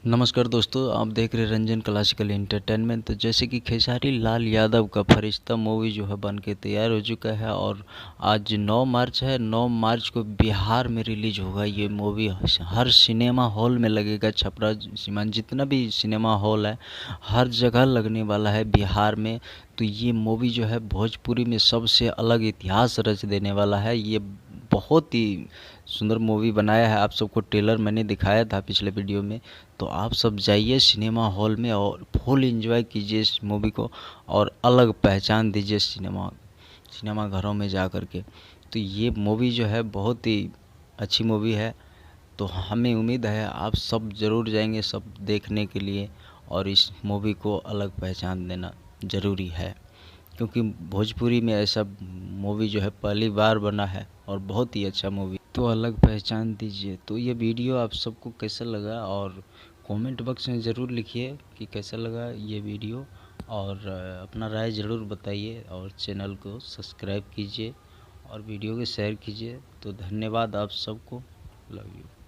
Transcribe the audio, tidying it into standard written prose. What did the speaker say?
नमस्कार दोस्तों, आप देख रहे हैं रंजन क्लासिकल एंटरटेनमेंट। तो जैसे कि खेसारी लाल यादव का फरिश्ता मूवी जो है बन के तैयार हो चुका है और आज 9 मार्च है। 9 मार्च को बिहार में रिलीज होगा ये मूवी। हर सिनेमा हॉल में लगेगा। छपरा सीमांत जितना भी सिनेमा हॉल है हर जगह लगने वाला है बिहार में। तो ये मूवी जो है भोजपुरी में सबसे अलग इतिहास रच देने वाला है। ये बहुत ही सुंदर मूवी बनाया है। आप सबको ट्रेलर मैंने दिखाया था पिछले वीडियो में। तो आप सब जाइए सिनेमा हॉल में और फुल एंजॉय कीजिए इस मूवी को और अलग पहचान दीजिए सिनेमा घरों में जा कर के। तो ये मूवी जो है बहुत ही अच्छी मूवी है। तो हमें उम्मीद है आप सब ज़रूर जाएंगे सब देखने के लिए और इस मूवी को अलग पहचान देना ज़रूरी है, क्योंकि भोजपुरी में ऐसा मूवी जो है पहली बार बना है और बहुत ही अच्छा मूवी। तो अलग पहचान दीजिए। तो ये वीडियो आप सबको कैसा लगा और कमेंट बॉक्स में ज़रूर लिखिए कि कैसा लगा ये वीडियो और अपना राय ज़रूर बताइए और चैनल को सब्सक्राइब कीजिए और वीडियो को शेयर कीजिए। तो धन्यवाद आप सबको। Love you.